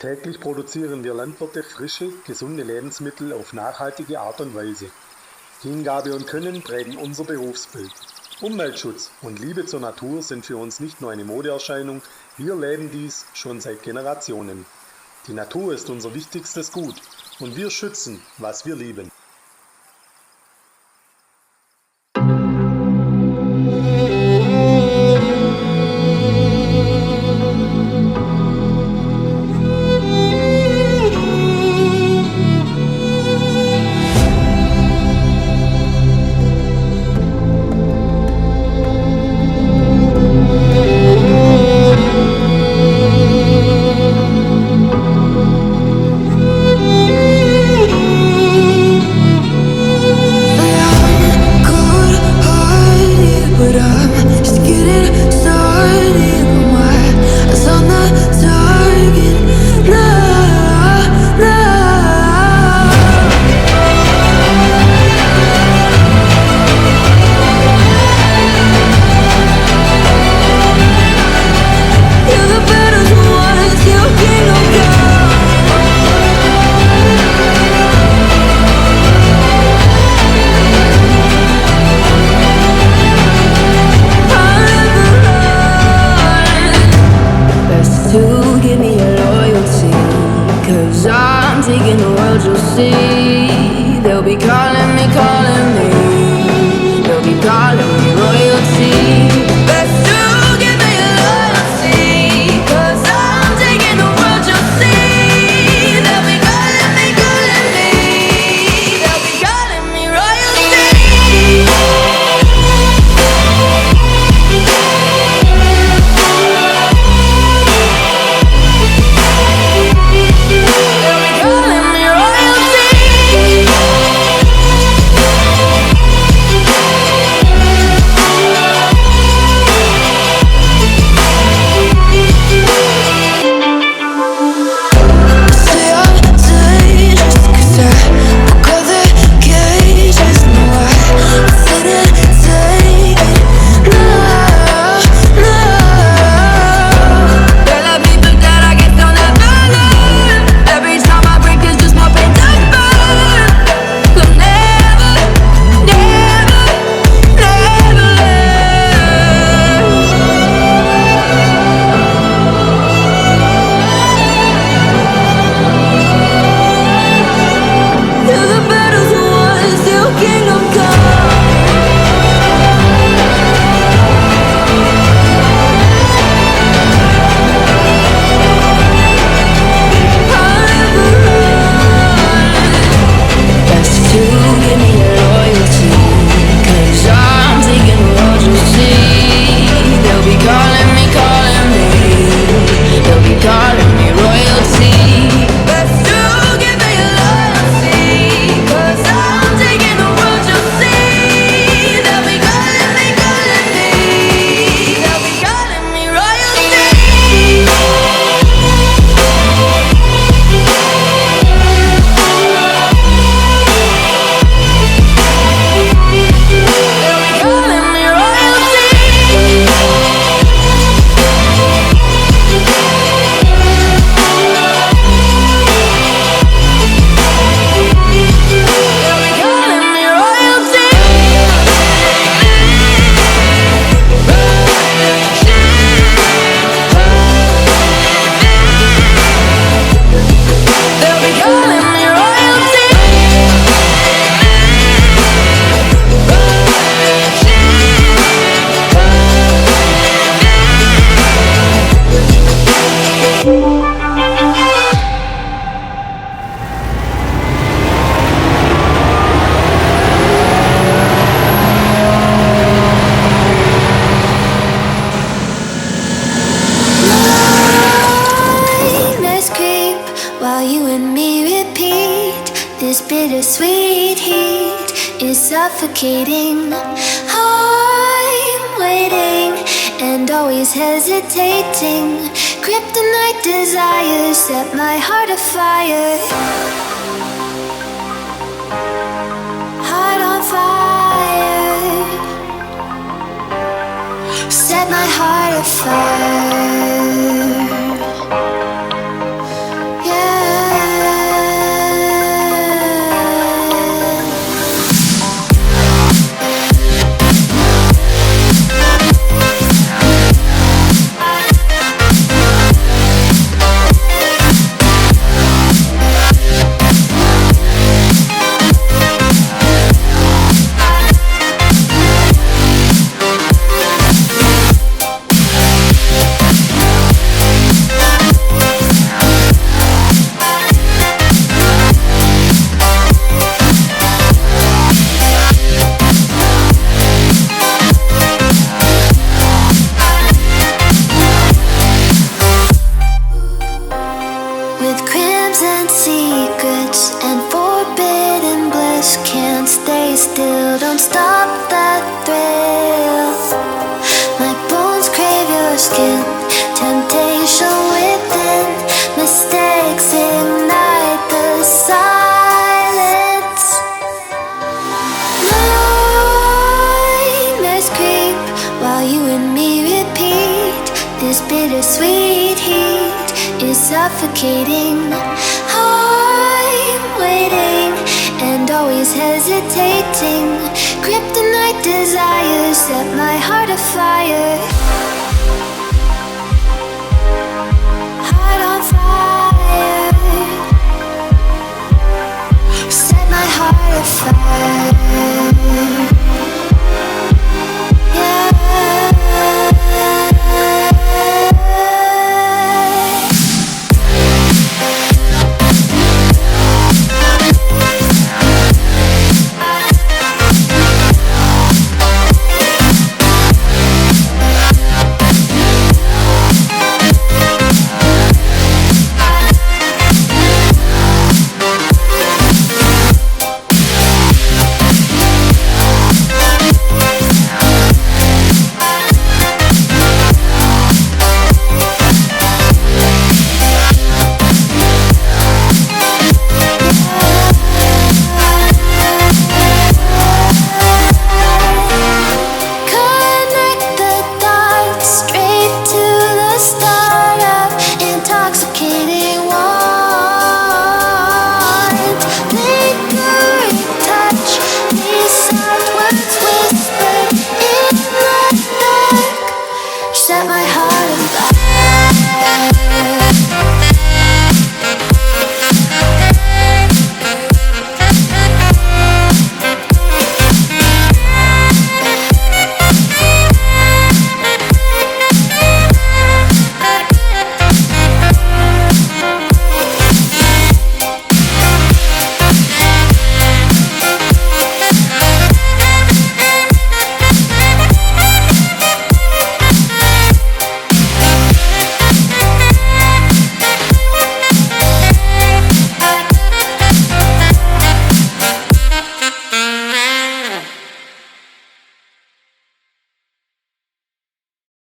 Täglich produzieren wir Landwirte frische, gesunde Lebensmittel auf nachhaltige Art und Weise. Hingabe und Können prägen unser Berufsbild. Umweltschutz und Liebe zur Natur sind für uns nicht nur eine Modeerscheinung, wir leben dies schon seit Generationen. Die Natur ist unser wichtigstes Gut und wir schützen, was wir lieben. Suffocating, I'm waiting and always hesitating. Kryptonite desires set my heart afire. Heart on fire. Set my heart afire. second. Temptation within, mistakes ignite the silence. Nightmares creep while you and me repeat. This bittersweet heat is suffocating. I'm waiting and always hesitating. Kryptonite desires set my heart afire. Heart on fire. Set my heart afire. Yeah. Set my heart on fire.